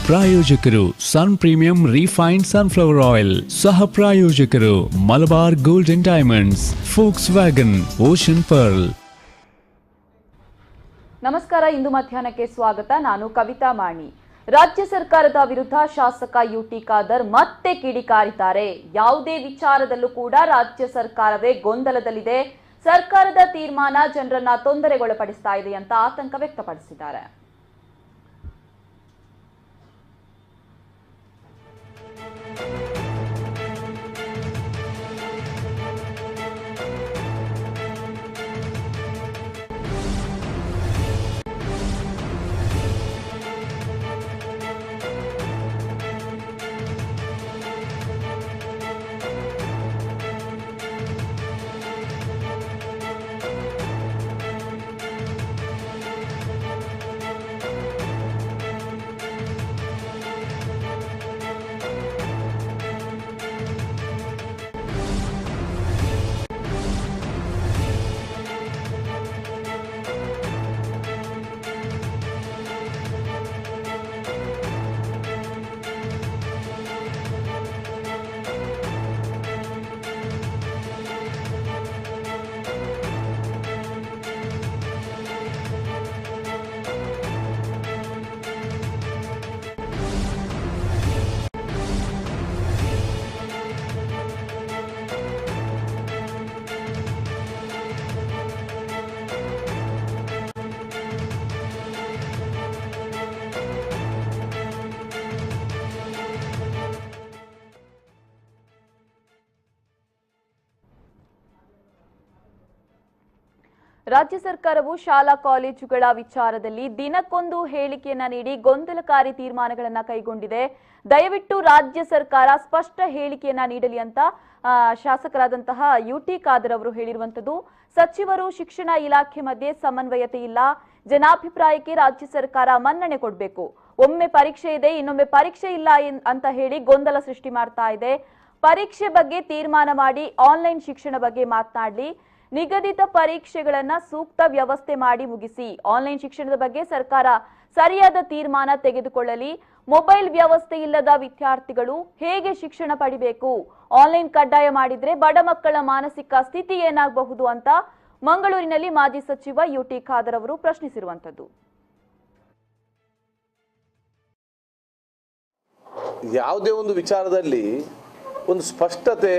ಪ್ರಾಯೋಜಕರು ಸನ್ premium refined sunflower oil, ಸಹ ಪ್ರಾಯೋಜಕರು Malabar golden diamonds, forks wagon, ocean pearl. ನಮಸ್ಕಾರ, ಇಂದು ಮಧ್ಯಾಹ್ನಕ್ಕೆ ಸ್ವಾಗತ. ನಾನು ಕವಿತಾ ಮಾಣಿ. ರಾಜ್ಯ ಸರ್ಕಾರದ ವಿರುದ್ಧ ಶಾಸಕ ಯುಟಿ ಖಾದರ್ ಮತ್ತೆ ಕಿಡಿಕಾರಿದ್ದಾರೆ. ಯಾವುದೇ ವಿಚಾರದಲ್ಲೂ ಕೂಡ ರಾಜ್ಯ ಸರ್ಕಾರವೇ ಗೊಂದಲದಲ್ಲಿದೆ, ಸರ್ಕಾರದ ತೀರ್ಮಾನ ಜನರನ್ನ ತೊಂದರೆಗೊಳಪಡಿಸ್ತಾ ಇದೆ ಅಂತ ಆತಂಕ ವ್ಯಕ್ತಪಡಿಸಿದ್ದಾರೆ. ರಾಜ್ಯ ಸರ್ಕಾರವು ಶಾಲಾ ಕಾಲೇಜುಗಳ ವಿಚಾರದಲ್ಲಿ ದಿನಕ್ಕೊಂದು ಹೇಳಿಕೆಯನ್ನ ನೀಡಿ ಗೊಂದಲಕಾರಿ ತೀರ್ಮಾನಗಳನ್ನ ಕೈಗೊಂಡಿದೆ. ದಯವಿಟ್ಟು ರಾಜ್ಯ ಸರ್ಕಾರ ಸ್ಪಷ್ಟ ಹೇಳಿಕೆಯನ್ನ ನೀಡಲಿ ಅಂತ ಶಾಸಕರಾದಂತಹ ಯುಟಿ ಖಾದರ್ ಅವರು ಹೇಳಿರುವಂತದ್ದು. ಸಚಿವರು, ಶಿಕ್ಷಣ ಇಲಾಖೆ ಮಧ್ಯೆ ಸಮನ್ವಯತೆ ಇಲ್ಲ, ಜನಾಭಿಪ್ರಾಯಕ್ಕೆ ರಾಜ್ಯ ಸರ್ಕಾರ ಮನ್ನಣೆ ಕೊಡಬೇಕು. ಒಮ್ಮೆ ಪರೀಕ್ಷೆ ಇದೆ, ಇನ್ನೊಮ್ಮೆ ಪರೀಕ್ಷೆ ಇಲ್ಲ ಅಂತ ಹೇಳಿ ಗೊಂದಲ ಸೃಷ್ಟಿ ಮಾಡ್ತಾ ಇದೆ. ಪರೀಕ್ಷೆ ಬಗ್ಗೆ ತೀರ್ಮಾನ ಮಾಡಿ ಆನ್ಲೈನ್ ಶಿಕ್ಷಣ ಬಗ್ಗೆ ಮಾತನಾಡಲಿ, ನಿಗದಿತ ಪರೀಕ್ಷೆಗಳನ್ನ ಸೂಕ್ತ ವ್ಯವಸ್ಥೆ ಮಾಡಿ ಮುಗಿಸಿ, ಆನ್ಲೈನ್ ಶಿಕ್ಷಣದ ಬಗ್ಗೆ ಸರ್ಕಾರ ಸರಿಯಾದ ತೀರ್ಮಾನ ತೆಗೆದುಕೊಳ್ಳಲಿ, ಮೊಬೈಲ್ ವ್ಯವಸ್ಥೆ ಇಲ್ಲದ ವಿದ್ಯಾರ್ಥಿಗಳು ಹೇಗೆ ಶಿಕ್ಷಣ ಪಡಿಬೇಕು, ಆನ್ಲೈನ್ ಕಡ್ಡಾಯ ಮಾಡಿದ್ರೆ ಬಡ ಮಕ್ಕಳ ಮಾನಸಿಕ ಸ್ಥಿತಿ ಏನಾಗಬಹುದು ಅಂತ ಮಂಗಳೂರಿನಲ್ಲಿ ಮಾಜಿ ಸಚಿವ ಯುಟಿ ಖಾದರ್ ಅವರು ಪ್ರಶ್ನಿಸಿರುವಂತದ್ದು. ಯಾವುದೇ ಒಂದು ವಿಚಾರದಲ್ಲಿ ಒಂದು ಸ್ಪಷ್ಟತೆ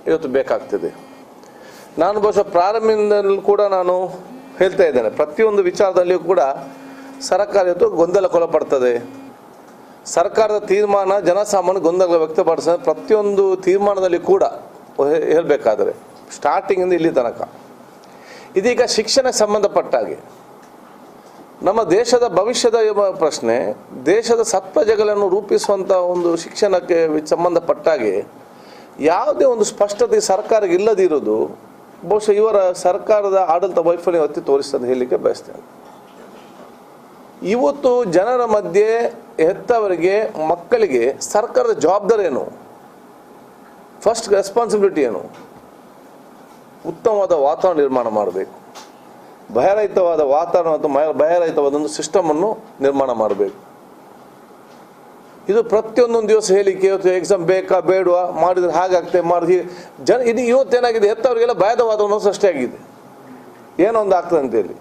ಇವತ್ತು ಬೇಕಾಗ್ತದೆ. ನಾನು ಬಹುಶಃ ಪ್ರಾರಂಭದಿಂದಲೂ ಕೂಡ ನಾನು ಹೇಳ್ತಾ ಇದ್ದೇನೆ, ಪ್ರತಿಯೊಂದು ವಿಚಾರದಲ್ಲಿಯೂ ಕೂಡ ಸರ್ಕಾರ ಇವತ್ತು ಗೊಂದಲಕ್ಕೊಳಪಡ್ತದೆ. ಸರ್ಕಾರದ ತೀರ್ಮಾನ ಜನಸಾಮಾನ್ಯ ಗೊಂದಲ ವ್ಯಕ್ತಪಡಿಸ ಪ್ರತಿಯೊಂದು ತೀರ್ಮಾನದಲ್ಲಿ ಕೂಡ ಹೇಳಬೇಕಾದರೆ ಸ್ಟಾರ್ಟಿಂಗಿಂದ ಇಲ್ಲಿ ತನಕ. ಇದೀಗ ಶಿಕ್ಷಣಕ್ಕೆ ಸಂಬಂಧಪಟ್ಟಾಗೆ ನಮ್ಮ ದೇಶದ ಭವಿಷ್ಯದ ಪ್ರಶ್ನೆ, ದೇಶದ ಸತ್ಪ್ರಜೆಗಳನ್ನು ರೂಪಿಸುವಂಥ ಒಂದು ಶಿಕ್ಷಣಕ್ಕೆ ಸಂಬಂಧಪಟ್ಟಾಗೆ ಯಾವುದೇ ಒಂದು ಸ್ಪಷ್ಟತೆ ಸರ್ಕಾರಕ್ಕೆ ಇಲ್ಲದಿರೋದು ಬಹುಶಃ ಇವರ ಸರ್ಕಾರದ ಆಡಳಿತ ವೈಫಲ್ಯ ಒತ್ತಿ ತೋರಿಸ್ತದೆ ಹೇಳಲಿಕ್ಕೆ ಬಯಸ್ತೇನೆ. ಇವತ್ತು ಜನರ ಮಧ್ಯೆ ಹೆತ್ತವರಿಗೆ, ಮಕ್ಕಳಿಗೆ ಸರ್ಕಾರದ ಜವಾಬ್ದಾರಿ ಏನು, ಫಸ್ಟ್ ರೆಸ್ಪಾನ್ಸಿಬಿಲಿಟಿ ಏನು? ಉತ್ತಮವಾದ ವಾತಾವರಣ ನಿರ್ಮಾಣ ಮಾಡಬೇಕು, ಭಯರಹಿತವಾದ ವಾತಾವರಣ ಮತ್ತು ಭಯರಹಿತವಾದ ಒಂದು ಸಿಸ್ಟಮನ್ನು ನಿರ್ಮಾಣ ಮಾಡಬೇಕು. ಇದು ಪ್ರತಿಯೊಂದೊಂದು ದಿವಸ ಹೇಳಿಕೆ, ಇವತ್ತು ಎಕ್ಸಾಮ್ ಬೇಕಾ ಬೇಡವಾ, ಮಾಡಿದ್ರೆ ಹಾಗಾಗ್ತದೆ, ಮಾಡಿದ್ರೆ ಇದು ಇವತ್ತೇನಾಗಿದೆ, ಹೆತ್ತವರಿಗೆಲ್ಲ ಭಯದ ವಾತಾವರಣ ಸೃಷ್ಟಿಯಾಗಿದೆ, ಏನೊಂದು ಆಗ್ತದೆ ಅಂತೇಳಿ.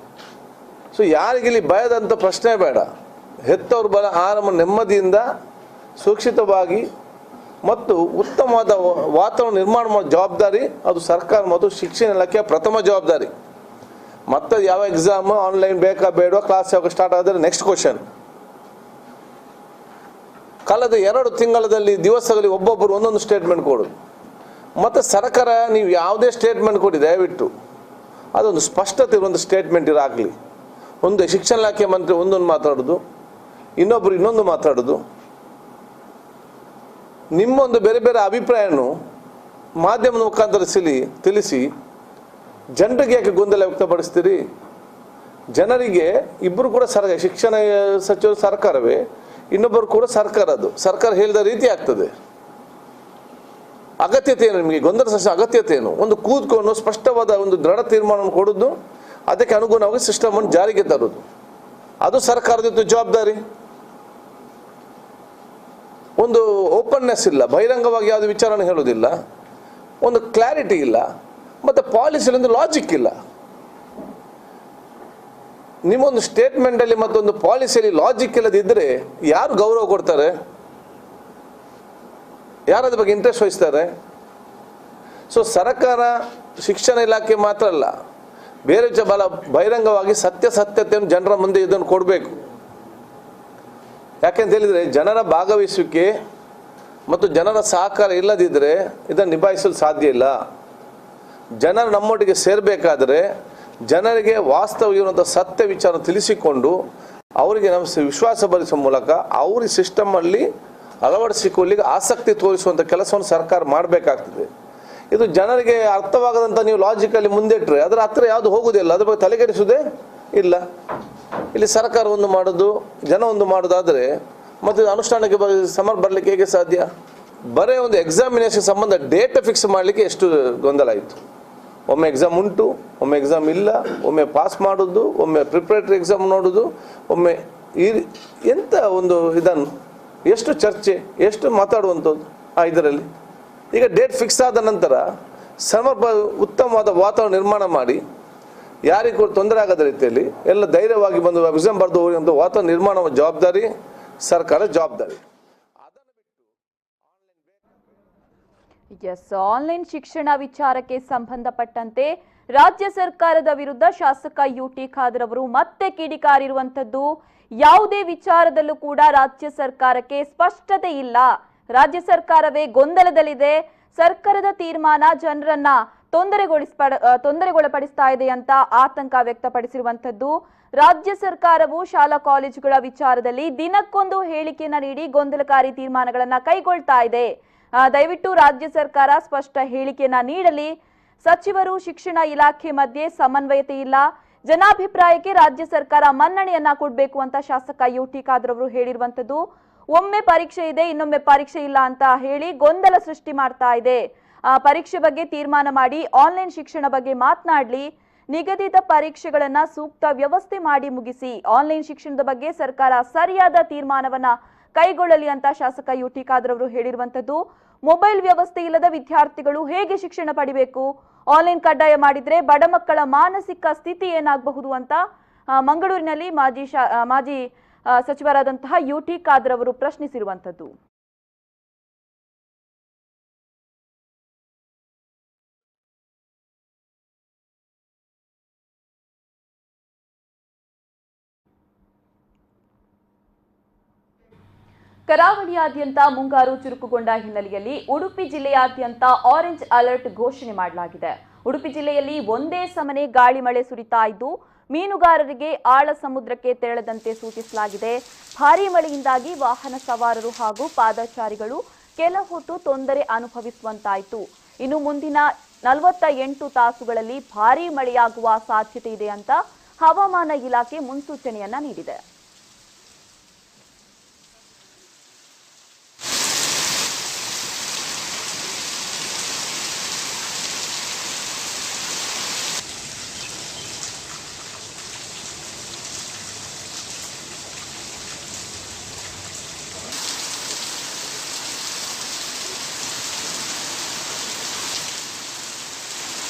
ಸೊ ಯಾರಿಗಿಲ್ಲಿ ಭಯದಂಥ ಪ್ರಶ್ನೆ ಬೇಡ. ಹೆತ್ತವ್ರ ಬಲ ಆರಾಮ ನೆಮ್ಮದಿಯಿಂದ ಸುರಕ್ಷಿತವಾಗಿ ಮತ್ತು ಉತ್ತಮವಾದ ವಾತಾವರಣ ನಿರ್ಮಾಣ ಮಾಡೋ ಜವಾಬ್ದಾರಿ ಅದು ಸರ್ಕಾರ ಮತ್ತು ಶಿಕ್ಷಣ ಇಲಾಖೆಯ ಪ್ರಥಮ ಜವಾಬ್ದಾರಿ. ಮತ್ತು ಯಾವ ಎಕ್ಸಾಮ್ ಆನ್ಲೈನ್ ಬೇಕಾ ಬೇಡವಾ, ಕ್ಲಾಸ್ ಯಾವಾಗ ಸ್ಟಾರ್ಟ್ ಆದರೆ ನೆಕ್ಸ್ಟ್ ಕ್ವಶನ್. ಕಳೆದ 2 ತಿಂಗಳಲ್ಲಿ ದಿವಸಗಳಲ್ಲಿ ಒಬ್ಬೊಬ್ಬರು ಒಂದೊಂದು ಸ್ಟೇಟ್ಮೆಂಟ್ ಕೊಡೋದು. ಮತ್ತು ಸರ್ಕಾರ ನೀವು ಯಾವುದೇ ಸ್ಟೇಟ್ಮೆಂಟ್ ಕೊಡಿ, ದಯವಿಟ್ಟು ಅದೊಂದು ಸ್ಪಷ್ಟತೆ ಒಂದು ಸ್ಟೇಟ್ಮೆಂಟ್ ಇರಾಗಲಿ. ಒಂದು ಶಿಕ್ಷಣ ಇಲಾಖೆ ಮಂತ್ರಿ ಒಂದೊಂದು ಮಾತಾಡೋದು, ಇನ್ನೊಬ್ಬರು ಇನ್ನೊಂದು ಮಾತಾಡೋದು, ನಿಮ್ಮೊಂದು ಬೇರೆ ಬೇರೆ ಅಭಿಪ್ರಾಯವನ್ನು ಮಾಧ್ಯಮದ ಮುಖಾಂತರ ತಿಳಿಸಿ ಜನರಿಗೆ ಯಾಕೆ ಗೊಂದಲ ವ್ಯಕ್ತಪಡಿಸ್ತೀರಿ? ಜನರಿಗೆ ಇಬ್ಬರು ಕೂಡ ಶಿಕ್ಷಣ ಸಚಿವರು ಸರ್ಕಾರವೇ, ಇನ್ನೊಬ್ಬರು ಕೂಡ ಸರ್ಕಾರ ಹೇಳಿದ ರೀತಿ ಆಗ್ತದೆ. ಅಗತ್ಯತೆ ಏನು ನಿಮಗೆ? ಗೊಂದಲ ಸೃಷ್ಟಿ ಅಗತ್ಯತೆ ಏನು? ಒಂದು ಕೂತ್ಕೊಂಡು ಸ್ಪಷ್ಟವಾದ ಒಂದು ದೃಢ ತೀರ್ಮಾನವನ್ನು ಕೊಡೋದು, ಅದಕ್ಕೆ ಅನುಗುಣವಾಗಿ ಸಿಸ್ಟಮ್ ಅನ್ನು ಜಾರಿಗೆ ತರೋದು, ಅದು ಸರ್ಕಾರದ ಜವಾಬ್ದಾರಿ. ಒಂದು ಓಪನ್ನೆಸ್ ಇಲ್ಲ, ಬಹಿರಂಗವಾಗಿ ಯಾವುದು ವಿಚಾರನ ಹೇಳೋದಿಲ್ಲ, ಒಂದು ಕ್ಲಾರಿಟಿ ಇಲ್ಲ, ಮತ್ತು ಪಾಲಿಸಿಯಲ್ಲಿ ಒಂದು ಲಾಜಿಕ್ ಇಲ್ಲ. ನಿಮ್ಮೊಂದು ಸ್ಟೇಟ್ಮೆಂಟಲ್ಲಿ ಮತ್ತೊಂದು ಪಾಲಿಸಿಯಲ್ಲಿ ಲಾಜಿಕ್ ಇಲ್ಲದಿದ್ದರೆ ಯಾರು ಗೌರವ ಕೊಡ್ತಾರೆ? ಯಾರು ಅದ್ರ ಬಗ್ಗೆ ಇಂಟ್ರೆಸ್ಟ್ ವಹಿಸ್ತಾರೆ? ಸೊ ಸರ್ಕಾರ, ಶಿಕ್ಷಣ ಇಲಾಖೆ ಮಾತ್ರ ಅಲ್ಲ, ಬೇರೆ ಬಲ ಬಹಿರಂಗವಾಗಿ ಸತ್ಯತೆಯನ್ನು ಜನರ ಮುಂದೆ ಇದನ್ನು ಕೊಡಬೇಕು. ಯಾಕೆಂತ ಹೇಳಿದರೆ ಜನರ ಭಾಗವಹಿಸುವಿಕೆ ಮತ್ತು ಜನರ ಸಹಕಾರ ಇಲ್ಲದಿದ್ದರೆ ಇದನ್ನು ನಿಭಾಯಿಸಲು ಸಾಧ್ಯ ಇಲ್ಲ. ಜನರು ನಮ್ಮೊಟ್ಟಿಗೆ ಸೇರಬೇಕಾದರೆ ಜನರಿಗೆ ವಾಸ್ತವಿಕವಾದ ಸತ್ಯ ವಿಚಾರ ತಿಳಿಸಿಕೊಂಡು ಅವರಿಗೆ ನಮ್ಮ ವಿಶ್ವಾಸ ಭರಿಸುವ ಮೂಲಕ ಅವ್ರಿಗೆ ಸಿಸ್ಟಮಲ್ಲಿ ಅಳವಡಿಸಿಕೊಳ್ಳಿಕ್ಕೆ ಆಸಕ್ತಿ ತೋರಿಸುವಂಥ ಕೆಲಸವನ್ನು ಸರ್ಕಾರ ಮಾಡಬೇಕಾಗ್ತದೆ. ಇದು ಜನರಿಗೆ ಅರ್ಥವಾಗದಂಥ ನೀವು ಲಾಜಿಕಲ್ಲಿ ಮುಂದಿಟ್ಟರೆ ಅದರ ಹತ್ತಿರ ಯಾವುದು ಹೋಗುವುದಿಲ್ಲ, ಅದ್ರ ಬಗ್ಗೆ ತಲೆಕೆಡಿಸುವುದೇ ಇಲ್ಲ. ಇಲ್ಲಿ ಸರ್ಕಾರ ಒಂದು ಮಾಡೋದು, ಜನ ಒಂದು ಮಾಡೋದಾದರೆ ಮತ್ತು ಅನುಷ್ಠಾನಕ್ಕೆ ಬರಲಿಕ್ಕೆ ಹೇಗೆ ಸಾಧ್ಯ? ಬರೀ ಒಂದು ಎಕ್ಸಾಮಿನೇಷನ್ ಸಂಬಂಧ ಡೇಟ್ ಫಿಕ್ಸ್ ಮಾಡಲಿಕ್ಕೆ ಎಷ್ಟು ಗೊಂದಲ ಆಯಿತು. ಒಮ್ಮೆ ಎಕ್ಸಾಮ್ ಉಂಟು, ಒಮ್ಮೆ ಎಕ್ಸಾಮ್ ಇಲ್ಲ, ಒಮ್ಮೆ ಪಾಸ್ ಮಾಡೋದು, ಒಮ್ಮೆ ಪ್ರಿಪ್ರೇಟರಿ ಎಕ್ಸಾಮ್ ನೋಡೋದು, ಒಮ್ಮೆ ಎಂಥ ಒಂದು ಇದನ್ನು ಎಷ್ಟು ಚರ್ಚೆ, ಎಷ್ಟು ಮಾತಾಡುವಂಥದ್ದು ಇದರಲ್ಲಿ. ಈಗ ಡೇಟ್ ಫಿಕ್ಸ್ ಆದ ನಂತರ ಉತ್ತಮವಾದ ವಾತಾವರಣ ನಿರ್ಮಾಣ ಮಾಡಿ ಯಾರಿಗೂ ತೊಂದರೆ ಆಗದ ರೀತಿಯಲ್ಲಿ ಎಲ್ಲ ಧೈರ್ಯವಾಗಿ ಬಂದು ಎಕ್ಸಾಮ್ ಬರೆದು ಹೋಗುವಂಥ ವಾತಾವರಣ ನಿರ್ಮಾಣ ಜವಾಬ್ದಾರಿ ಸರ್ಕಾರ ಜವಾಬ್ದಾರಿ. ಎಸ್, ಆನ್ಲೈನ್ ಶಿಕ್ಷಣ ವಿಚಾರಕ್ಕೆ ಸಂಬಂಧಪಟ್ಟಂತೆ ರಾಜ್ಯ ಸರ್ಕಾರದ ವಿರುದ್ಧ ಶಾಸಕ ಯುಟಿ ಖಾದರ್ ಅವರು ಮತ್ತೆ ಕಿಡಿಕಾರಿರುವಂತದ್ದು. ಯಾವುದೇ ವಿಚಾರದಲ್ಲೂ ಕೂಡ ರಾಜ್ಯ ಸರ್ಕಾರಕ್ಕೆ ಸ್ಪಷ್ಟತೆ ಇಲ್ಲ, ರಾಜ್ಯ ಸರ್ಕಾರವೇ ಗೊಂದಲದಲ್ಲಿದೆ, ಸರ್ಕಾರದ ತೀರ್ಮಾನ ಜನರನ್ನ ತೊಂದರೆಗೊಳಪಡಿಸ್ತಾ ಇದೆ ಅಂತ ಆತಂಕ ವ್ಯಕ್ತಪಡಿಸಿರುವಂತದ್ದು. ರಾಜ್ಯ ಸರ್ಕಾರವು ಶಾಲಾ ಕಾಲೇಜುಗಳ ವಿಚಾರದಲ್ಲಿ ದಿನಕ್ಕೊಂದು ಹೇಳಿಕೆಯನ್ನ ನೀಡಿ ಗೊಂದಲಕಾರಿ ತೀರ್ಮಾನಗಳನ್ನ ಕೈಗೊಳ್ತಾ ಇದೆ. ದಯವಿಟ್ಟು ರಾಜ್ಯ ಸರ್ಕಾರ ಸ್ಪಷ್ಟ ಹೇಳಿಕೆಯನ್ನ ನೀಡಲಿ. ಸಚಿವರು, ಶಿಕ್ಷಣ ಇಲಾಖೆ ಮಧ್ಯೆ ಸಮನ್ವಯತೆ ಇಲ್ಲ, ಜನಾಭಿಪ್ರಾಯಕ್ಕೆ ರಾಜ್ಯ ಸರ್ಕಾರ ಮನ್ನಣೆಯನ್ನ ಕೊಡಬೇಕು ಅಂತ ಶಾಸಕ ಯುಟಿ ಖಾದರ್ ಅವರು ಹೇಳಿರುವಂತದ್ದು. ಒಮ್ಮೆ ಪರೀಕ್ಷೆ ಇದೆ, ಇನ್ನೊಮ್ಮೆ ಪರೀಕ್ಷೆ ಇಲ್ಲ ಅಂತ ಹೇಳಿ ಗೊಂದಲ ಸೃಷ್ಟಿ ಮಾಡ್ತಾ ಇದೆ. ಪರೀಕ್ಷೆ ಬಗ್ಗೆ ತೀರ್ಮಾನ ಮಾಡಿ ಆನ್ಲೈನ್ ಶಿಕ್ಷಣ ಬಗ್ಗೆ ಮಾತನಾಡಲಿ, ನಿಗದಿತ ಪರೀಕ್ಷೆಗಳನ್ನ ಸೂಕ್ತ ವ್ಯವಸ್ಥೆ ಮಾಡಿ ಮುಗಿಸಿ, ಆನ್ಲೈನ್ ಶಿಕ್ಷಣದ ಬಗ್ಗೆ ಸರ್ಕಾರ ಸರಿಯಾದ ತೀರ್ಮಾನವನ್ನ ಕೈಗೊಳ್ಳಲಿ ಅಂತ ಶಾಸಕ ಯುಟಿ ಖಾದರ್ ಅವರು ಹೇಳಿರುವಂತದ್ದು. ಮೊಬೈಲ್ ವ್ಯವಸ್ಥೆ ಇಲ್ಲದ ವಿದ್ಯಾರ್ಥಿಗಳು ಹೇಗೆ ಶಿಕ್ಷಣ ಪಡಿಬೇಕು? ಆನ್ಲೈನ್ ಕಡ್ಡಾಯ ಮಾಡಿದ್ರೆ ಬಡ ಮಕ್ಕಳ ಮಾನಸಿಕ ಸ್ಥಿತಿ ಏನಾಗಬಹುದು ಅಂತ ಮಂಗಳೂರಿನಲ್ಲಿ ಮಾಜಿ ಸಚಿವರಾದಂತಹ ಯುಟಿ ಖಾದರ್ ಅವರು ಪ್ರಶ್ನಿಸಿರುವಂತದ್ದು. ಕರಾವಳಿಯಾದ್ಯಂತ ಮುಂಗಾರು ಚುರುಕುಗೊಂಡ ಹಿನ್ನೆಲೆಯಲ್ಲಿ ಉಡುಪಿ ಜಿಲ್ಲೆಯಾದ್ಯಂತ ಆರೆಂಜ್ ಅಲರ್ಟ್ ಘೋಷಣೆ ಮಾಡಲಾಗಿದೆ. ಉಡುಪಿ ಜಿಲ್ಲೆಯಲ್ಲಿ ಒಂದೇ ಸಮನೆ ಗಾಳಿ ಮಳೆ ಸುರಿತಾ ಇದ್ದು ಮೀನುಗಾರರಿಗೆ ಆಳ ಸಮುದ್ರಕ್ಕೆ ತೆರಳದಂತೆ ಸೂಚಿಸಲಾಗಿದೆ. ಭಾರೀ ಮಳೆಯಿಂದಾಗಿ ವಾಹನ ಸವಾರರು ಹಾಗೂ ಪಾದಚಾರಿಗಳು ಕೆಲ ಹೊತ್ತು ತೊಂದರೆ ಅನುಭವಿಸುವಂತಾಯಿತು. ಇನ್ನು ಮುಂದಿನ 48 ತಾಸುಗಳಲ್ಲಿ ಭಾರೀ ಮಳೆಯಾಗುವ ಸಾಧ್ಯತೆ ಇದೆ ಅಂತ ಹವಾಮಾನ ಇಲಾಖೆ ಮುನ್ಸೂಚನೆಯನ್ನ ನೀಡಿದೆ.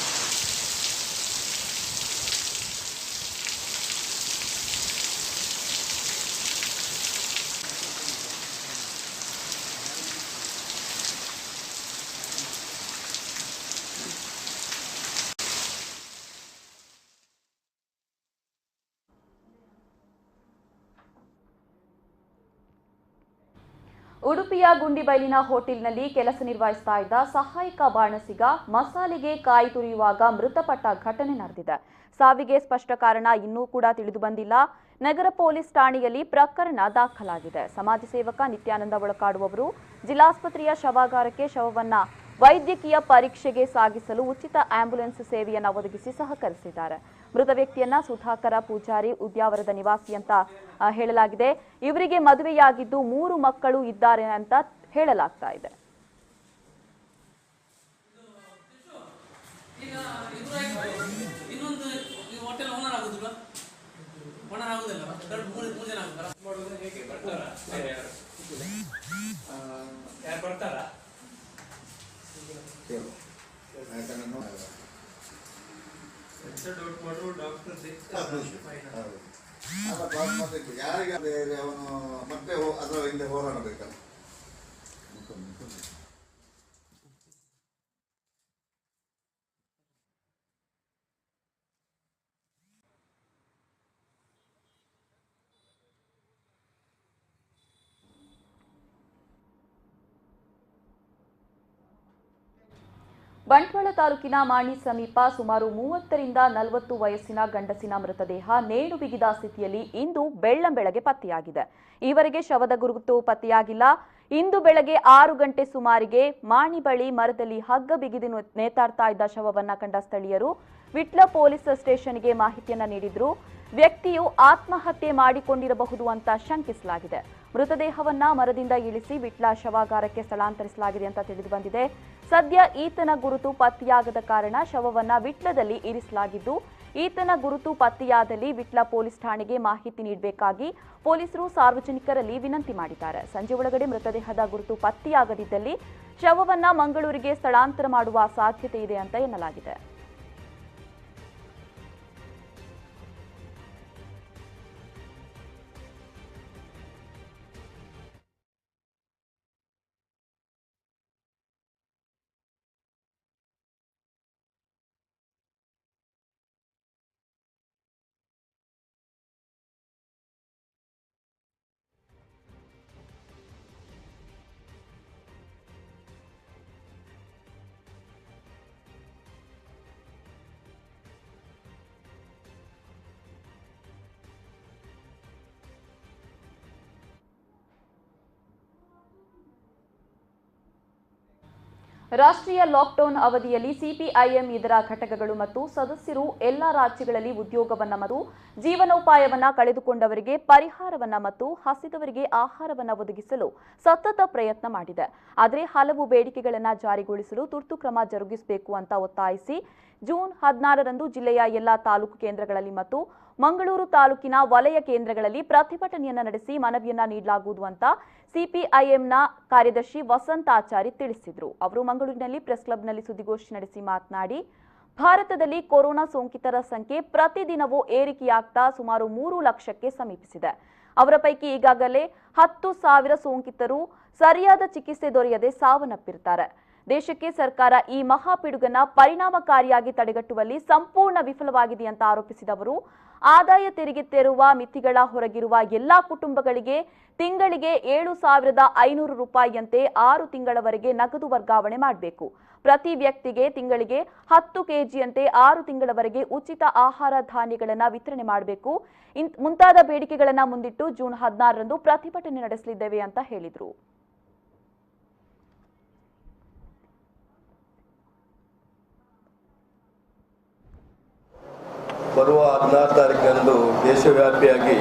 ಉಡುಪಿಯ ಗುಂಡಿಬೈಲಿನ ಹೋಟೆಲ್ನಲ್ಲಿ ಕೆಲಸ ನಿರ್ವಹಿಸ್ತಾ ಇದ್ದ ಸಹಾಯಕ ಬಾಣಸಿಗ ಮಸಾಲೆಗೆ ಕಾಯಿ ತುರಿಯುವಾಗ ಮೃತಪಟ್ಟ ಘಟನೆ ನಡೆದಿದೆ. ಸಾವಿಗೆ ಸ್ಪಷ್ಟ ಕಾರಣ ಇನ್ನೂ ಕೂಡ ತಿಳಿದು ಬಂದಿಲ್ಲ. ನಗರ ಪೊಲೀಸ್ ಠಾಣೆಯಲ್ಲಿ ಪ್ರಕರಣ ದಾಖಲಾಗಿದೆ. ಸಮಾಜ ಸೇವಕ ನಿತ್ಯಾನಂದ ಒಳಕಾಡುವವರು ಜಿಲ್ಲಾಸ್ಪತ್ರೆಯ ಶವಾಗಾರಕ್ಕೆ ಶವವನ್ನ ವೈದ್ಯಕೀಯ ಪರೀಕ್ಷೆಗೆ ಸಾಗಿಸಲು ಉಚಿತ ಆಂಬ್ಯುಲೆನ್ಸ್ ಸೇವೆಯನ್ನು ಒದಗಿಸಿ ಸಹಕರಿಸಿದ್ದಾರೆ. ಮೃತ ವ್ಯಕ್ತಿಯನ್ನ ಸುಧಾಕರ ಪೂಜಾರಿ ಉದ್ಯಾವರದ ನಿವಾಸಿ ಅಂತ ಹೇಳಲಾಗಿದೆ. ಇವರಿಗೆ ಮದುವೆಯಾಗಿದ್ದು 3 ಮಕ್ಕಳು ಇದ್ದಾರೆ ಅಂತ ಹೇಳಲಾಗ್ತಾ ಇದೆ. ಯಾರಿಗೆ ಅವನು ಮತ್ತೆ ಅದರ ಹಿಂದೆ ಹೋರಾಡಬೇಕಲ್ಲ. ಬಂಟ್ವಾಳ ತಾಲೂಕಿನ ಮಾಣಿ ಸಮೀಪ ಸುಮಾರು 30ರಿಂದ 40 ವಯಸ್ಸಿನ ಗಂಡಸಿನ ಮೃತದೇಹ ನೇಣು ಬಿಗಿದ ಸ್ಥಿತಿಯಲ್ಲಿ ಇಂದು ಬೆಳ್ಳಂಬೆಳಗ್ಗೆ ಪತ್ತೆಯಾಗಿದೆ. ಈವರೆಗೆ ಶವದ ಗುರುತು ಪತ್ತೆಯಾಗಿಲ್ಲ. ಇಂದು ಬೆಳಗ್ಗೆ 6 ಗಂಟೆ ಸುಮಾರಿಗೆ ಮಾಣಿ ಬಳಿ ಮರದಲ್ಲಿ ಹಗ್ಗ ಬಿಗಿದು ನೇತಾಡ್ತಾ ಇದ್ದ ಶವವನ್ನ ಕಂಡ ಸ್ಥಳೀಯರು ವಿಟ್ಲ ಪೊಲೀಸ್ ಸ್ಟೇಷನ್ಗೆ ಮಾಹಿತಿಯನ್ನ ನೀಡಿದ್ರು. ವ್ಯಕ್ತಿಯು ಆತ್ಮಹತ್ಯೆ ಮಾಡಿಕೊಂಡಿರಬಹುದು ಅಂತ ಶಂಕಿಸಲಾಗಿದೆ. ಮೃತದೇಹವನ್ನ ಮರದಿಂದ ಇಳಿಸಿ ವಿಟ್ಲ ಶವಾಗಾರಕ್ಕೆ ಸ್ಥಳಾಂತರಿಸಲಾಗಿದೆ ಅಂತ ತಿಳಿದು ಬಂದಿದೆ. ಸದ್ಯ ಈತನ ಗುರುತು ಪತ್ತೆಯಾಗದ ಕಾರಣ ಶವವನ್ನ ವಿಟ್ಲದಲ್ಲಿ ಇರಿಸಲಾಗಿದ್ದು, ಈತನ ಗುರುತು ಪತ್ತೆಯಾದಲ್ಲಿ ವಿಟ್ಲ ಪೊಲೀಸ್ ಠಾಣೆಗೆ ಮಾಹಿತಿ ನೀಡಬೇಕಾಗಿ ಪೊಲೀಸರು ಸಾರ್ವಜನಿಕರಲ್ಲಿ ವಿನಂತಿ ಮಾಡಿದ್ದಾರೆ. ಸಂಜೆ ಒಳಗಡೆ ಮೃತದೇಹದ ಗುರುತು ಪತ್ತೆಯಾಗದಿದ್ದಲ್ಲಿ ಶವವನ್ನ ಮಂಗಳೂರಿಗೆ ಸ್ಥಳಾಂತರ ಮಾಡುವ ಸಾಧ್ಯತೆ ಇದೆ ಅಂತ ಎನ್ನಲಾಗಿದೆ. ರಾಷ್ಟ್ರೀಯ ಲಾಕ್ಡೌನ್ ಅವಧಿಯಲ್ಲಿ ಸಿಪಿಐಎಂ ಇದರ ಘಟಕಗಳು ಮತ್ತು ಸದಸ್ಯರು ಎಲ್ಲ ರಾಜ್ಯಗಳಲ್ಲಿ ಉದ್ಯೋಗವನ್ನ ಮತ್ತು ಜೀವನೋಪಾಯವನ್ನ ಕಳೆದುಕೊಂಡವರಿಗೆ ಪರಿಹಾರವನ್ನ ಮತ್ತು ಹಸಿದವರಿಗೆ ಆಹಾರವನ್ನ ಒದಗಿಸಲು ಸತತ ಪ್ರಯತ್ನ ಮಾಡಿದೆ. ಆದರೆ ಹಲವು ಬೇಡಿಕೆಗಳನ್ನು ಜಾರಿಗೊಳಿಸಲು ತುರ್ತು ಕ್ರಮ ಜರುಗಿಸಬೇಕು ಅಂತ ಒತ್ತಾಯಿಸಿ ಜೂನ್ 16ರಂದು ಜಿಲ್ಲೆಯ ಎಲ್ಲ ತಾಲೂಕು ಕೇಂದ್ರಗಳಲ್ಲಿ ಮತ್ತು ಮಂಗಳೂರು ತಾಲೂಕಿನ ವಲಯ ಕೇಂದ್ರಗಳಲ್ಲಿ ಪ್ರತಿಭಟನೆಯನ್ನ ನಡೆಸಿ ಮನವಿಯನ್ನ ನೀಡಲಾಗುವುದು ಅಂತ ಸಿಪಿಐಎಂನ ಕಾರ್ಯದರ್ಶಿ ವಸಂತಾಚಾರಿ ತಿಳಿಸಿದರು. ಅವರು ಮಂಗಳೂರಿನಲ್ಲಿ ಪ್ರೆಸ್ ಕ್ಲಬ್ನಲ್ಲಿ ಸುದ್ದಿಗೋಷ್ಠಿ ನಡೆಸಿ ಮಾತನಾಡಿ, ಭಾರತದಲ್ಲಿ ಕೊರೋನಾ ಸೋಂಕಿತರ ಸಂಖ್ಯೆ ಪ್ರತಿದಿನವೂ ಏರಿಕೆಯಾಗ್ತಾ ಸುಮಾರು 3 ಲಕ್ಷಕ್ಕೆ ಸಮೀಪಿಸಿದೆ. ಅವರ ಪೈಕಿ ಈಗಾಗಲೇ 10,000 ಸೋಂಕಿತರು ಸರಿಯಾದ ಚಿಕಿತ್ಸೆ ದೊರೆಯದೆ ಸಾವನ್ನಪ್ಪಿರುತ್ತಾರೆ. ದೇಶಕ್ಕೆ ಸರ್ಕಾರ ಈ ಮಹಾಪಿಡುಗನ್ನ ಪರಿಣಾಮಕಾರಿಯಾಗಿ ತಡೆಗಟ್ಟುವಲ್ಲಿ ಸಂಪೂರ್ಣ ವಿಫಲವಾಗಿದೆ ಅಂತ ಆರೋಪಿಸಿದ ಅವರು, ಆದಾಯ ತೆರಿಗೆ ತೆರುವ ಮಿತಿಗಳ ಹೊರಗಿರುವ ಎಲ್ಲಾ ಕುಟುಂಬಗಳಿಗೆ ತಿಂಗಳಿಗೆ 7,500 ರೂಪಾಯಿಯಂತೆ 6 ತಿಂಗಳವರೆಗೆ ನಗದು ವರ್ಗಾವಣೆ ಮಾಡಬೇಕು. ಪ್ರತಿ ವ್ಯಕ್ತಿಗೆ ತಿಂಗಳಿಗೆ 10 ಕೆಜಿಯಂತೆ 6 ತಿಂಗಳವರೆಗೆ ಉಚಿತ ಆಹಾರ ಧಾನ್ಯಗಳನ್ನು ವಿತರಣೆ ಮಾಡಬೇಕು. ಮುಂತಾದ ಬೇಡಿಕೆಗಳನ್ನು ಮುಂದಿಟ್ಟು ಜೂನ್ 16ರಂದು ಪ್ರತಿಭಟನೆ ನಡೆಸಲಿದ್ದೇವೆ ಅಂತ ಹೇಳಿದರು. ಬರುವ 16 ತಾರೀಕಿನಂದು ದೇಶವ್ಯಾಪಿಯಾಗಿ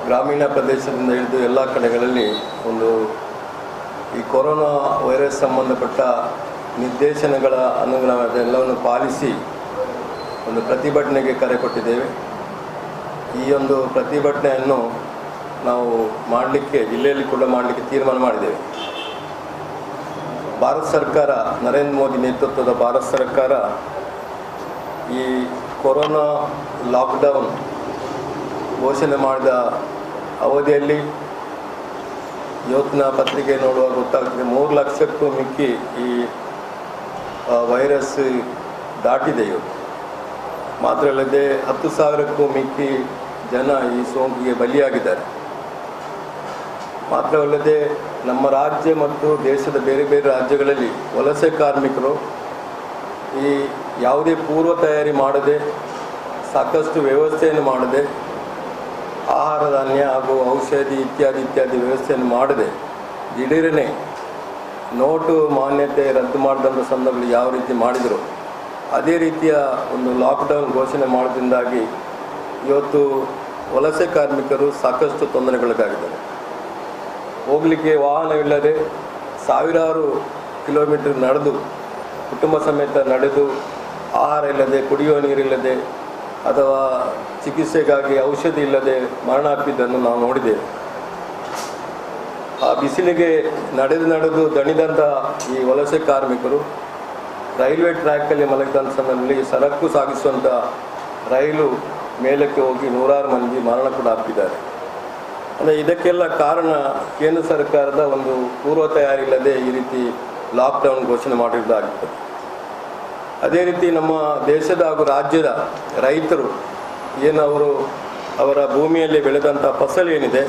ಗ್ರಾಮೀಣ ಪ್ರದೇಶದಿಂದ ಹಿಡಿದು ಎಲ್ಲ ಕಡೆಗಳಲ್ಲಿ ಈ ಕೊರೋನಾ ವೈರಸ್ ಸಂಬಂಧಪಟ್ಟ ನಿರ್ದೇಶನಗಳ ಅನುಗುಣವಾದ ಎಲ್ಲವನ್ನು ಪಾಲಿಸಿ ಪ್ರತಿಭಟನೆಗೆ ಕರೆ ಕೊಟ್ಟಿದ್ದೇವೆ. ಈ ಪ್ರತಿಭಟನೆಯನ್ನು ನಾವು ಮಾಡಲಿಕ್ಕೆ ಜಿಲ್ಲೆಯಲ್ಲಿ ಕೂಡ ಮಾಡಲಿಕ್ಕೆ ತೀರ್ಮಾನ ಮಾಡಿದ್ದೇವೆ. ಭಾರತ ಸರ್ಕಾರ, ನರೇಂದ್ರ ಮೋದಿ ನೇತೃತ್ವದ ಭಾರತ ಸರ್ಕಾರ ಈ ಕೊರೋನಾ ಲಾಕ್ಡೌನ್ ಘೋಷಣೆ ಮಾಡಿದ ಅವಧಿಯಲ್ಲಿ ಇವತ್ತಿನ ಪತ್ರಿಕೆ ನೋಡುವಾಗ ಗೊತ್ತಾಗ್ತದೆ 3 ಲಕ್ಷಕ್ಕೂ ಮಿಕ್ಕಿ ಈ ವೈರಸ್ ದಾಟಿದೆ. ಇವತ್ತು ಮಾತ್ರ ಅಲ್ಲದೆ 10,000ಕ್ಕೂ ಮಿಕ್ಕಿ ಜನ ಈ ಸೋಂಕಿಗೆ ಬಲಿಯಾಗಿದ್ದಾರೆ. ಮಾತ್ರವಲ್ಲದೆ ನಮ್ಮ ರಾಜ್ಯ ಮತ್ತು ದೇಶದ ಬೇರೆ ಬೇರೆ ರಾಜ್ಯಗಳಲ್ಲಿ ವಲಸೆ ಕಾರ್ಮಿಕರು ಈ ಯಾವುದೇ ಪೂರ್ವ ತಯಾರಿ ಮಾಡದೆ, ಸಾಕಷ್ಟು ವ್ಯವಸ್ಥೆಯನ್ನು ಮಾಡದೆ, ಆಹಾರ ಧಾನ್ಯ ಹಾಗೂ ಔಷಧಿ ಇತ್ಯಾದಿ ವ್ಯವಸ್ಥೆಯನ್ನು ಮಾಡದೆ ದಿಢೀರನೆ ನೋಟು ಮಾನ್ಯತೆ ರದ್ದು ಮಾಡಿದಂಥ ಸಂದರ್ಭದಲ್ಲಿ ಯಾವ ರೀತಿ ಮಾಡಿದರು ಅದೇ ರೀತಿಯ ಲಾಕ್ಡೌನ್ ಘೋಷಣೆ ಮಾಡೋದ್ರಿಂದಾಗಿ ಇವತ್ತು ವಲಸೆ ಕಾರ್ಮಿಕರು ಸಾಕಷ್ಟು ತೊಂದರೆಗೊಳಗಾಗಿದ್ದಾರೆ. ಹೋಗಲಿಕ್ಕೆ ವಾಹನವಿಲ್ಲದೆ ಸಾವಿರಾರು ಕಿಲೋಮೀಟರ್ ನಡೆದು, ಕುಟುಂಬ ಸಮೇತ ನಡೆದು, ಆಹಾರ ಇಲ್ಲದೆ, ಕುಡಿಯುವ ನೀರಿಲ್ಲದೆ ಅಥವಾ ಚಿಕಿತ್ಸೆಗಾಗಿ ಔಷಧಿ ಇಲ್ಲದೆ ಮರಣ ಅಪ್ಪಿದ್ದನ್ನು ನಾವು ನೋಡಿದ್ದೇವೆ. ಆ ಬಿಸಿಲಿಗೆ ನಡೆದು ದಣಿದಂಥ ಈ ವಲಸೆ ಕಾರ್ಮಿಕರು ರೈಲ್ವೆ ಟ್ರ್ಯಾಕಲ್ಲಿ ಮಲಗಿದಂಥ ಸಮಯದಲ್ಲಿ ಸರಕು ಸಾಗಿಸುವಂಥ ರೈಲು ಮೇಲಕ್ಕೆ ಹೋಗಿ ನೂರಾರು ಮಂದಿ ಮರಣ ಕೂಡ ಹಾಕಿದ್ದಾರೆ. ಅಂದರೆ ಇದಕ್ಕೆಲ್ಲ ಕಾರಣ ಕೇಂದ್ರ ಸರ್ಕಾರದ ಒಂದು ಪೂರ್ವ ತಯಾರಿ ಇಲ್ಲದೆ ಈ ರೀತಿ ಲಾಕ್ಡೌನ್ ಘೋಷಣೆ ಮಾಡಿರುವುದಾಗಿರ್ತದೆ. ಅದೇ ರೀತಿ ನಮ್ಮ ದೇಶದ ಹಾಗೂ ರಾಜ್ಯದ ರೈತರು ಏನು ಅವರ ಭೂಮಿಯಲ್ಲಿ ಬೆಳೆದಂಥ ಫಸಲು ಏನಿದೆ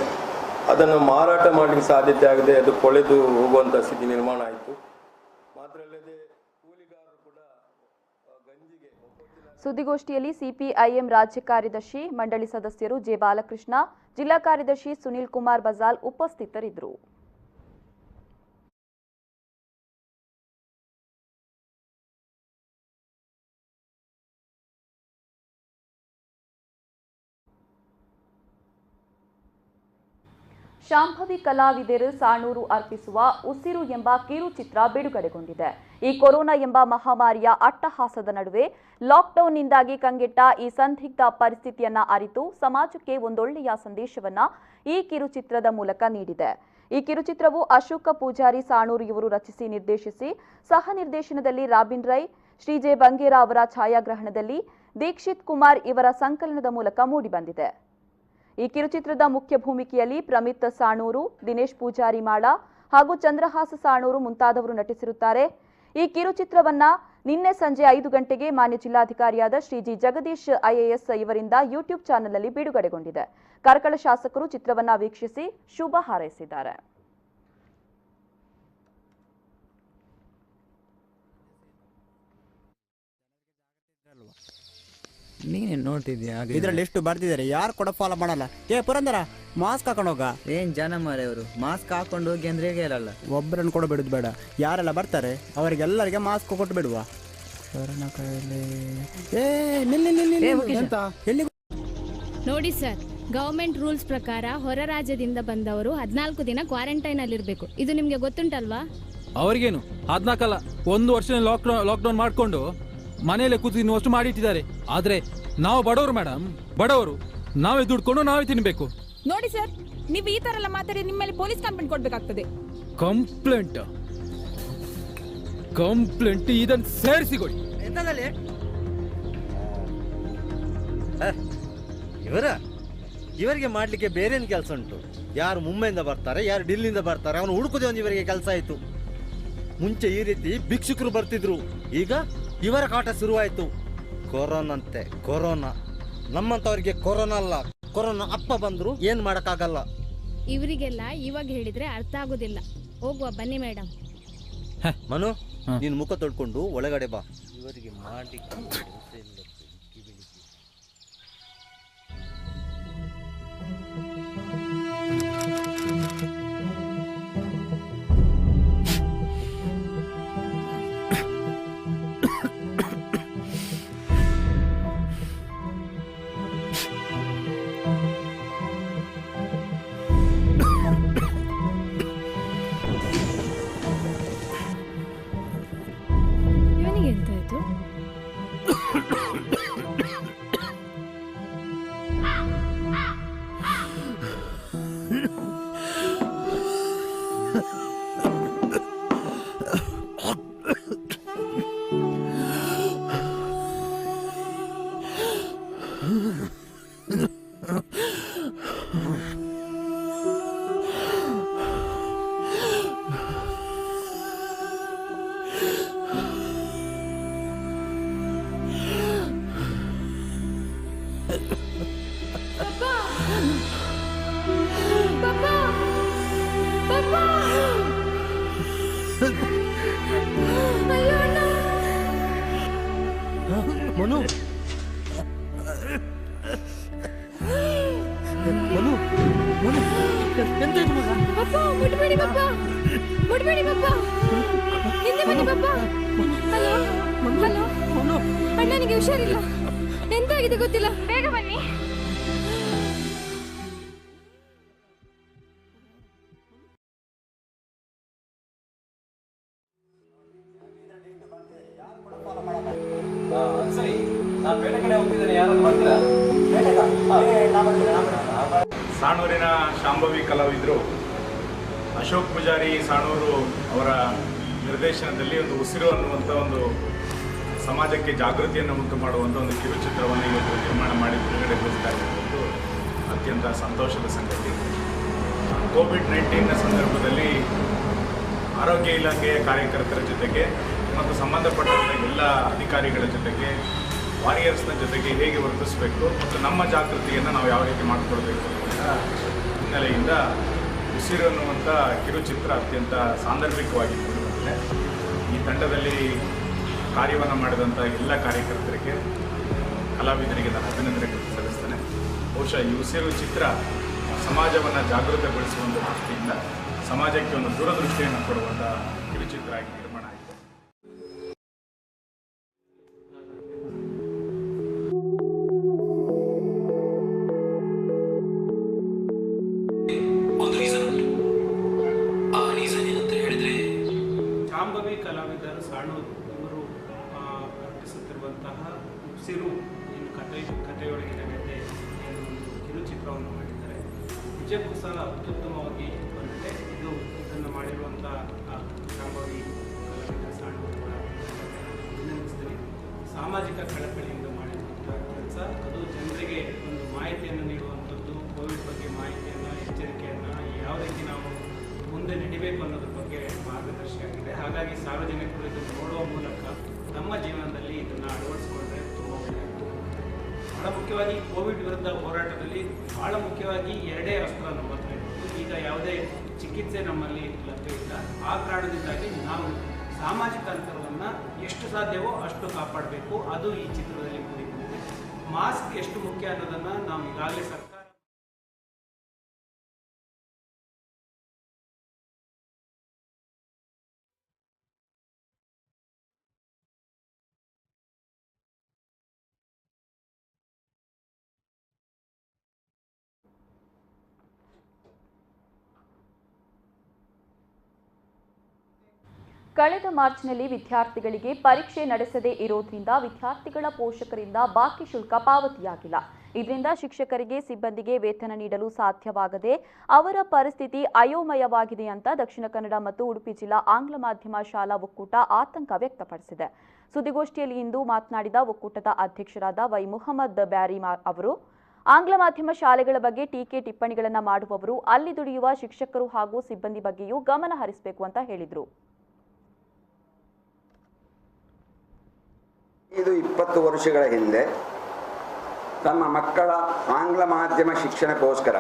ಅದನ್ನು ಮಾರಾಟ ಮಾಡಲಿಕ್ಕೆ ಸಾಧ್ಯತೆ ಆಗದೆ ಅದು ಕೊಳೆದು ಹೋಗುವಂಥ ಸ್ಥಿತಿ ನಿರ್ಮಾಣ ಆಯಿತು. ಮಾತ್ರ ಅಲ್ಲದೆ ಕೂಲಿಗಾರರು ಕೂಡ ಗಂಜಿಗೆ. ಸುದ್ದಿಗೋಷ್ಠಿಯಲ್ಲಿ ಸಿಪಿಐಎಂ ರಾಜ್ಯ ಕಾರ್ಯದರ್ಶಿ ಮಂಡಳಿ ಸದಸ್ಯರು ಜೆ ಬಾಲಕೃಷ್ಣ, ಜಿಲ್ಲಾ ಕಾರ್ಯದರ್ಶಿ ಸುನಿಲ್ ಕುಮಾರ್ ಬಜಾಲ್ ಉಪಸ್ಥಿತರಿದ್ದರು. ಶಾಂಭವಿ ಕಲಾವಿದರು ಸಾಣೂರು ಅರ್ಪಿಸುವ ಉಸಿರು ಎಂಬ ಕಿರುಚಿತ್ರ ಬಿಡುಗಡೆಗೊಂಡಿದೆ. ಈ ಕೊರೋನಾ ಎಂಬ ಮಹಾಮಾರಿಯ ಅಟ್ಟಹಾಸದ ನಡುವೆ ಲಾಕ್ಡೌನ್ನಿಂದಾಗಿ ಕಂಗೆಟ್ಟ ಈ ಸಂದಿಗ್ಧ ಪರಿಸ್ಥಿತಿಯನ್ನ ಅರಿತು ಸಮಾಜಕ್ಕೆ ಒಂದೊಳ್ಳೆಯ ಸಂದೇಶವನ್ನ ಈ ಕಿರುಚಿತ್ರದ ಮೂಲಕ ನೀಡಿದೆ. ಈ ಕಿರುಚಿತ್ರವು ಅಶೋಕ ಪೂಜಾರಿ ಸಾಣೂರು ಇವರು ರಚಿಸಿ ನಿರ್ದೇಶಿಸಿ ಸಹ ನಿರ್ದೇಶನದಲ್ಲಿ ರಾಬಿನ್ ರೈ, ಶ್ರೀ ಜೆ ಬಂಗೇರ ಅವರ ಛಾಯಾಗ್ರಹಣದಲ್ಲಿ ದೀಕ್ಷಿತ್ ಕುಮಾರ್ ಇವರ ಸಂಕಲನದ ಮೂಲಕ ಮೂಡಿಬಂದಿದೆ. ಈ ಕಿರುಚಿತ್ರದ ಮುಖ್ಯ ಭೂಮಿಕೆಯಲ್ಲಿ ಪ್ರಮಿತ್ ಸಾಣೂರು, ದಿನೇಶ್ ಪೂಜಾರಿ ಮಾಳ ಹಾಗೂ ಚಂದ್ರಹಾಸ ಸಾಣೂರು ಮುಂತಾದವರು ನಟಿಸಿರುತ್ತಾರೆ. ಈ ಕಿರುಚಿತ್ರವನ್ನ ನಿನ್ನೆ ಸಂಜೆ 5 ಗಂಟೆಗೆ ಮಾನ್ಯ ಜಿಲ್ಲಾಧಿಕಾರಿಯಾದ ಶ್ರೀ ಜಿ ಜಗದೀಶ್ IAS ಇವರಿಂದ ಯೂಟ್ಯೂಬ್ ಚಾನೆಲ್ನಲ್ಲಿ ಬಿಡುಗಡೆಗೊಂಡಿದೆ. ಕಾರ್ಕಳ ಶಾಸಕರು ಚಿತ್ರವನ್ನ ವೀಕ್ಷಿಸಿ ಶುಭ ಹಾರೈಸಿದ್ದಾರೆ. ನೀನೇನು ನೋಡ್ತಿದ್ಯಾ? ಇದ್ರಲ್ಲಿ ಎಷ್ಟು ಬರ್ತಿದ್ದಾರೆ, ಯಾರು ಕೂಡ ಫಾಲೋ ಮಾಡಲ್ಲ. ಪುರಂದರ ಮಾಸ್ಕ್ ಹಾಕೊಂಡು ಹೋಗ. ಏನ್ ಜನ ಮಾರೆ ಅವರು ಮಾಸ್ಕ್ ಹಾಕೊಂಡು ಹೋಗಿ ಅಂದ್ರೆ ಹೇಳಲ್ಲ. ಒಬ್ಬರನ್ನು ಕೂಡ ಬಿಡುದು ಬೇಡ, ಯಾರೆಲ್ಲ ಬರ್ತಾರೆ ಅವರಿಗೆಲ್ಲರಿಗೆ ಮಾಸ್ಕ್ ಕೊಟ್ಟು ಬಿಡುವ. ಕೊರೋನಾ ಕಾಯಿಲೆ ನೋಡಿ ಸರ್, ಗವರ್ಮೆಂಟ್ ರೂಲ್ಸ್ ಪ್ರಕಾರ ಹೊರ ರಾಜ್ಯದಿಂದ ಬಂದವರು 14 ದಿನ ಕ್ವಾರಂಟೈನ್ ಅಲ್ಲಿ ಇರಬೇಕು. ಇದು ನಿಮ್ಗೆ ಗೊತ್ತುಂಟಲ್ವಾ? ಅವ್ರಿಗೇನು 14 ಅಲ್ಲ, 1 ವರ್ಷ ಲಾಕ್ಡೌನ್ ಮಾಡ್ಕೊಂಡು ಮನೆಯಲ್ಲೇ ಕೂತು ತಿನ್ನುವಷ್ಟು ಮಾಡಿಟ್ಟಿದ್ದಾರೆ. ಆದ್ರೆ ನಾವು ಬಡವರು ಮೇಡಮ್, ಬಡವರು, ನಾವೇ ದುಡ್ಕೊಂಡು ನಾವೇ ತಿನ್ಬೇಕು. ನೋಡಿ ಸರ್, ನೀವು ಈ ತರ ಎಲ್ಲ ಮಾತಾಡಿ ನಿಮ್ಮ ಮೇಲೆ ಪೊಲೀಸ್ ಕಂಪ್ಲೇಂಟ್ ಕೊಡ್ಬೇಕಾಗ್ತದೆ. ಕಂಪ್ಲೇಂಟ್ ಇದನ್ನು ಸೇರಿಸಿಕೊಡಿ. ಇವರಿಗೆ ಮಾಡ್ಲಿಕ್ಕೆ ಬೇರೇನು ಕೆಲಸ ಉಂಟು? ಯಾರು ಮುಂಬೈಯಿಂದ ಬರ್ತಾರೆ, ಯಾರು ಡಿಲ್ಲಿಯಿಂದ ಬರ್ತಾರೆ, ಅವನು ಹುಡುಕುದೇ ಒಂದು ಇವರಿಗೆ ಕೆಲಸ ಆಯ್ತು. ಮುಂಚೆ ಈ ರೀತಿ ಭಿಕ್ಷುಕರು ಬರ್ತಿದ್ರು, ಈಗ ಇವರ ಕಾಟ ಶುರುವಾಯ್ತು. ಕೊರೋನಾ ಅಂತೆ, ಕೊರೋನಾ. ನಮ್ಮಂತವರಿಗೆ ಕೊರೋನಾ ಅಲ್ಲ, ಕೊರೋನಾ ಅಪ್ಪ ಬಂದ್ರು ಏನ್ ಮಾಡಕ್ಕಾಗಲ್ಲ. ಇವರಿಗೆಲ್ಲ ಇವಾಗ ಹೇಳಿದ್ರೆ ಅರ್ಥ ಆಗೋದಿಲ್ಲ. ಹೋಗುವ ಬನ್ನಿ ಮೇಡಮ್. ಮನು, ನೀನ್ ಮುಖ ತೊಳ್ಕೊಂಡು ಒಳಗಡೆ ಬಾ. ಇವರಿಗೆ ಮಾಡ್ಲಿಕ್ಕೆ ಮನು, ಮನು, ಮನು, ಎಂತಾಯ್ತು ಮಗ? ಪಪ್ಪ, ಮುಟ್ಬೇಡಿ ಪಪ್ಪ, ಮುಟ್ಬೇಡಿ ಪಪ್ಪ, ಹಿಂದೆ ಬನ್ನಿ ಪಪ್ಪ. ಹಲೋ ಹಲೋ, ಅಣ್ಣನಿಗೆ ಹುಷಾರಿಲ್ಲ, ಎಂತಾಗಿದೆ ಗೊತ್ತಿಲ್ಲ, ಬೇಗ ಬನ್ನಿ. ಸಾಣೂರಿನ ಶಾಂಭವಿ ಕಲಾವಿದರು ಅಶೋಕ್ ಪೂಜಾರಿ ಸಾಣೂರು ಅವರ ನಿರ್ದೇಶನದಲ್ಲಿ ಒಂದು ಉಸಿರು ಅನ್ನುವಂಥ ಒಂದು ಸಮಾಜಕ್ಕೆ ಜಾಗೃತಿಯನ್ನು ಉಂಟು ಮಾಡುವಂಥ ಒಂದು ಕಿರುಚಿತ್ರವನ್ನು ಇವತ್ತು ನಿರ್ಮಾಣ ಮಾಡಿ ಬಿಡುಗಡೆಗೊಳಿಸ್ತಾ ಇರುವುದು ಅತ್ಯಂತ ಸಂತೋಷದ ಸಂಗತಿ. ಕೋವಿಡ್-19ನ ಸಂದರ್ಭದಲ್ಲಿ ಆರೋಗ್ಯ ಇಲಾಖೆಯ ಕಾರ್ಯಕರ್ತರ ಜೊತೆಗೆ ಮತ್ತು ಸಂಬಂಧಪಟ್ಟಂಥ ಎಲ್ಲ ಅಧಿಕಾರಿಗಳ ಜೊತೆಗೆ ವಾರಿಯರ್ಸ್ನ ಜೊತೆಗೆ ಹೇಗೆ ವರ್ತಿಸಬೇಕು ಮತ್ತು ನಮ್ಮ ಜಾಗೃತಿಯನ್ನು ನಾವು ಯಾವ ರೀತಿ ಮಾಡಿಕೊಳ್ಬೇಕು ಅನ್ನುವಂಥ ಹಿನ್ನೆಲೆಯಿಂದ ಉಸಿರು ಅನ್ನುವಂಥ ಕಿರುಚಿತ್ರ ಅತ್ಯಂತ ಸಾಂದರ್ಭಿಕವಾಗಿ ಮೂಡಿಬಂದಿದೆ. ಈ ತಂಡದಲ್ಲಿ ಕಾರ್ಯವನ್ನು ಮಾಡಿದಂಥ ಎಲ್ಲ ಕಾರ್ಯಕರ್ತರಿಗೆ, ಕಲಾವಿದರಿಗೆ ನಾನು ಅಭಿನಂದನೆ ಸಲ್ಲಿಸ್ತೇನೆ. ಬಹುಶಃ ಈ ಉಸಿರು ಚಿತ್ರ ಸಮಾಜವನ್ನು ಜಾಗೃತಗೊಳಿಸುವಂಥ ದೃಷ್ಟಿಯಿಂದ ಸಮಾಜಕ್ಕೆ ಒಂದು ದೂರದೃಷ್ಟಿಯನ್ನು ಕೊಡುವಂಥ ಕಿರುಚಿತ್ರ ಆಗಿ ನಿರ್ಮಾಣ ಆಗಿದೆ. ಶಾಂಭವಿ ಕಲಾವಿದರು ಸಾಣೂರು ಇವರು ಅರ್ಪಿಸುತ್ತಿರುವಂತಹ ಉಸಿರು ಏನು ಕಥೆಯೊಳಗೆ ಜಗತ್ತೆ ಏನು ಒಂದು ಕಿರುಚಿತ್ರವನ್ನು ಮಾಡಿದ್ದಾರೆ. ನಿಜಕ್ಕೂ ಸಹ ಅತ್ಯುತ್ತಮವಾಗಿ ಬಂದಿದೆ. ಇದನ್ನು ಮಾಡಿರುವಂಥ ಶಾಂಭವಿ ಕಲಾವಿದ ಸಾಣೂರು ಅಭಿನಂದಿಸ್ತೀನಿ. ಸಾಮಾಜಿಕ ಕಳಕಳಿಯಿಂದ ಮಾಡಿರುವಂಥ ಕೆಲಸ, ಅದು ಜನರಿಗೆ ಒಂದು ಮಾಹಿತಿಯನ್ನು ನೀಡುವಂಥದ್ದು, ಕೋವಿಡ್ ಬಗ್ಗೆ ಮಾಹಿತಿಯನ್ನು, ಎಚ್ಚರಿಕೆಯನ್ನು ಯಾವ ರೀತಿ ನಾವು ಮುಂದೆ ನಡಿಬೇಕು ಅನ್ನೋದ್ರ ಬಗ್ಗೆ ಮಾರ್ಗದರ್ಶಿಯಾಗಿದೆ. ಹಾಗಾಗಿ ಸಾರ್ವಜನಿಕರು ಇದನ್ನು ನೋಡುವ ಮೂಲಕ ನಮ್ಮ ಜೀವನದಲ್ಲಿ ಇದನ್ನು ಅಳವಡಿಸಿಕೊಂಡ್ರೆ ತುಂಬ ಒಳ್ಳೆಯದು. ಬಹಳ ಮುಖ್ಯವಾಗಿ ಕೋವಿಡ್ ವಿರುದ್ಧ ಹೋರಾಟದಲ್ಲಿ ಬಹಳ ಮುಖ್ಯವಾಗಿ ಎರಡೇ ಅಸ್ತ್ರ ನಮ್ಮ ಹತ್ರ ಇರೋದು. ಈಗ ಯಾವುದೇ ಚಿಕಿತ್ಸೆ ನಮ್ಮಲ್ಲಿ ಲಭ್ಯವಿಲ್ಲ. ಆ ಕಾರಣದಿಂದಾಗಿ ನಾವು ಸಾಮಾಜಿಕ ಅಂತರವನ್ನು ಎಷ್ಟು ಸಾಧ್ಯವೋ ಅಷ್ಟು ಕಾಪಾಡಬೇಕು. ಅದು ಈ ಚಿತ್ರದಲ್ಲಿ ಮೂಡಿಬಂದಿದೆ. ಮಾಸ್ಕ್ ಎಷ್ಟು ಮುಖ್ಯ ಅನ್ನೋದನ್ನು ನಾವು ಈಗಾಗಲೇ ಸರ್ಕಾರ ಕಳೆದ ಮಾರ್ಚ್ನಲ್ಲಿ ವಿದ್ಯಾರ್ಥಿಗಳಿಗೆ ಪರೀಕ್ಷೆ ನಡೆಸದೇ ಇರೋದ್ರಿಂದ ವಿದ್ಯಾರ್ಥಿಗಳ ಪೋಷಕರಿಂದ ಬಾಕಿ ಶುಲ್ಕ ಪಾವತಿಯಾಗಿಲ್ಲ. ಇದರಿಂದ ಶಿಕ್ಷಕರಿಗೆ, ಸಿಬ್ಬಂದಿಗೆ ವೇತನ ನೀಡಲು ಸಾಧ್ಯವಾಗದೆ ಅವರ ಪರಿಸ್ಥಿತಿ ಅಯೋಮಯವಾಗಿದೆ ಅಂತ ದಕ್ಷಿಣ ಕನ್ನಡ ಮತ್ತು ಉಡುಪಿ ಜಿಲ್ಲಾ ಆಂಗ್ಲ ಮಾಧ್ಯಮ ಶಾಲಾ ಒಕ್ಕೂಟ ಆತಂಕ ವ್ಯಕ್ತಪಡಿಸಿದೆ. ಸುದ್ದಿಗೋಷ್ಠಿಯಲ್ಲಿ ಇಂದು ಮಾತನಾಡಿದ ಒಕ್ಕೂಟದ ಅಧ್ಯಕ್ಷರಾದ ವೈ ಮುಹಮ್ಮದ್ ಬ್ಯಾರಿ ಅವರು, ಆಂಗ್ಲ ಮಾಧ್ಯಮ ಶಾಲೆಗಳ ಬಗ್ಗೆ ಟೀಕೆ ಟಿಪ್ಪಣಿಗಳನ್ನು ಮಾಡುವವರು ಅಲ್ಲಿ ದುಡಿಯುವ ಶಿಕ್ಷಕರು ಹಾಗೂ ಸಿಬ್ಬಂದಿ ಬಗ್ಗೆಯೂ ಗಮನ ಹರಿಸಬೇಕು ಅಂತ ಹೇಳಿದರು. ಇದು 20 ವರ್ಷಗಳ ಹಿಂದೆ ತಮ್ಮ ಮಕ್ಕಳ ಆಂಗ್ಲ ಮಾಧ್ಯಮ ಶಿಕ್ಷಣಕ್ಕೋಸ್ಕರ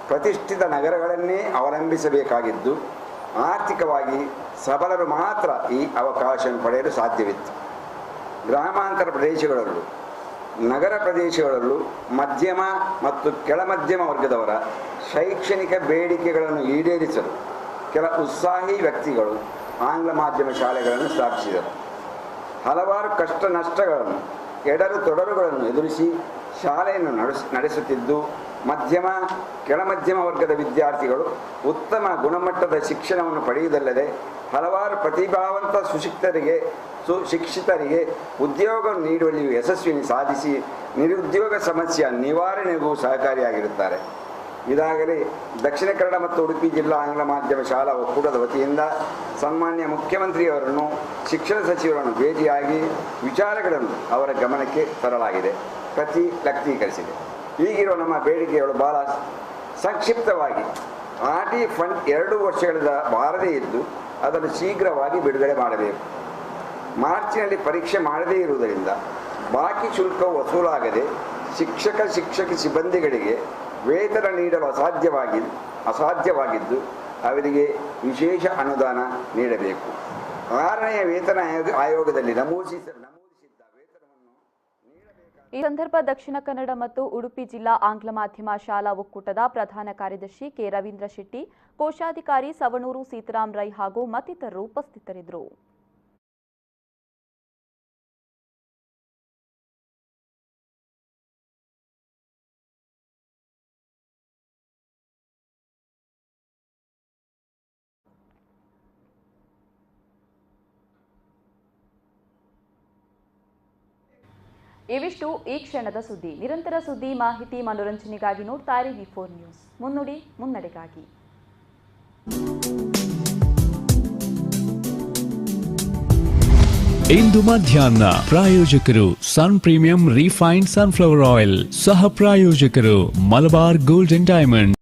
ಪ್ರತಿಷ್ಠಿತ ನಗರಗಳನ್ನೇ ಅವಲಂಬಿಸಬೇಕಾಗಿದ್ದು, ಆರ್ಥಿಕವಾಗಿ ಸಬಲರು ಮಾತ್ರ ಈ ಅವಕಾಶವನ್ನು ಪಡೆಯಲು ಸಾಧ್ಯವಿತ್ತು. ಗ್ರಾಮಾಂತರ ಪ್ರದೇಶಗಳಲ್ಲೂ ನಗರ ಪ್ರದೇಶಗಳಲ್ಲೂ ಮಧ್ಯಮ ಮತ್ತು ಕೆಳಮಧ್ಯಮ ವರ್ಗದವರ ಶೈಕ್ಷಣಿಕ ಬೇಡಿಕೆಗಳನ್ನು ಈಡೇರಿಸಲು ಕೆಲ ಉತ್ಸಾಹಿ ವ್ಯಕ್ತಿಗಳು ಆಂಗ್ಲ ಮಾಧ್ಯಮ ಶಾಲೆಗಳನ್ನು ಸ್ಥಾಪಿಸಿದರು. ಹಲವಾರು ಕಷ್ಟ ನಷ್ಟಗಳನ್ನು, ಎಡರು ತೊಡರುಗಳನ್ನು ಎದುರಿಸಿ ಶಾಲೆಯನ್ನು ನಡೆಸುತ್ತಿದ್ದು, ಮಧ್ಯಮ ಕೆಳಮಧ್ಯಮ ವರ್ಗದ ವಿದ್ಯಾರ್ಥಿಗಳು ಉತ್ತಮ ಗುಣಮಟ್ಟದ ಶಿಕ್ಷಣವನ್ನು ಪಡೆಯುವುದಲ್ಲದೆ ಹಲವಾರು ಪ್ರತಿಭಾವಂತ ಸುಶಿಕ್ಷಿತರಿಗೆ ಉದ್ಯೋಗ ನೀಡುವಲ್ಲಿಯೂ ಯಶಸ್ವಿನಿ ಸಾಧಿಸಿ ನಿರುದ್ಯೋಗ ಸಮಸ್ಯೆಯ ನಿವಾರಣೆಗೂ ಸಹಕಾರಿಯಾಗಿರುತ್ತಾರೆ. ಇದಾಗಲೇ ದಕ್ಷಿಣ ಕನ್ನಡ ಮತ್ತು ಉಡುಪಿ ಜಿಲ್ಲಾ ಆಂಗ್ಲ ಮಾಧ್ಯಮ ಶಾಲಾ ಒಕ್ಕೂಟದ ವತಿಯಿಂದ ಸನ್ಮಾನ್ಯ ಮುಖ್ಯಮಂತ್ರಿಯವರನ್ನು, ಶಿಕ್ಷಣ ಸಚಿವರನ್ನು ಭೇಟಿಯಾಗಿ ವಿಚಾರಗಳನ್ನು ಅವರ ಗಮನಕ್ಕೆ ತರಲಾಗಿದೆ, ವ್ಯಕ್ತೀಕರಿಸಿದೆ. ಈಗಿರುವ ನಮ್ಮ ಬೇಡಿಕೆಗಳು ಬಹಳ ಸಂಕ್ಷಿಪ್ತವಾಗಿ ಆರ್ಟಿ ಫಂಡ್ 2 ವರ್ಷಗಳಿಂದ ಬಾರದೇ ಇದ್ದು ಅದನ್ನು ಶೀಘ್ರವಾಗಿ ಬಿಡುಗಡೆ ಮಾಡಬೇಕು. ಮಾರ್ಚಿನಲ್ಲಿ ಪರೀಕ್ಷೆ ಮಾಡದೇ ಇರುವುದರಿಂದ ಬಾಕಿ ಶುಲ್ಕವು ವಸೂಲಾಗದೆ ಶಿಕ್ಷಕ ಸಿಬ್ಬಂದಿಗಳಿಗೆ ವೇತನ ನೀಡಲು ಅಸಾಧ್ಯವಾಗಿದ್ದು ಅವರಿಗೆ ವಿಶೇಷ ಅನುದಾನ ನೀಡಬೇಕು. 6ನೇ ವೇತನ ಆಯೋಗದಲ್ಲಿ ನಮೂದಿಸಿದ್ದ ವೇತನವನ್ನು ಈ ಸಂದರ್ಭ ದಕ್ಷಿಣ ಕನ್ನಡ ಮತ್ತು ಉಡುಪಿ ಜಿಲ್ಲಾ ಆಂಗ್ಲ ಮಾಧ್ಯಮ ಶಾಲಾ ಒಕ್ಕೂಟದ ಪ್ರಧಾನ ಕಾರ್ಯದರ್ಶಿ ಕೆ ರವೀಂದ್ರ ಶೆಟ್ಟಿ, ಕೋಶಾಧಿಕಾರಿ ಸವಣೂರು ಸೀತಾರಾಮ್ ರೈ ಹಾಗೂ ಮತ್ತಿತರರು ಉಪಸ್ಥಿತರಿದ್ದರು. ಇವಿಷ್ಟು ಈ ಕ್ಷಣದ ಸುದ್ದಿ. ನಿರಂತರ ಸುದ್ದಿ, ಮಾಹಿತಿ, ಮನೋರಂಜನೆಗಾಗಿ ನೋಡ್ತಾ ಇರಿ V4 ನ್ಯೂಸ್. ಮುನ್ನುಡಿ ಮುನ್ನಡೆಗಾಗಿ. ಇಂದು ಮಧ್ಯಾಹ್ನ ಪ್ರಾಯೋಜಕರು ಸನ್ ಪ್ರೀಮಿಯಂ ರಿಫೈನ್ಡ್ ಸನ್ಫ್ಲವರ್ ಆಯಿಲ್, ಸಹ ಪ್ರಾಯೋಜಕರು ಮಲಬಾರ್ ಗೋಲ್ಡ್ ಅಂಡ್ ಡೈಮಂಡ್ಸ್.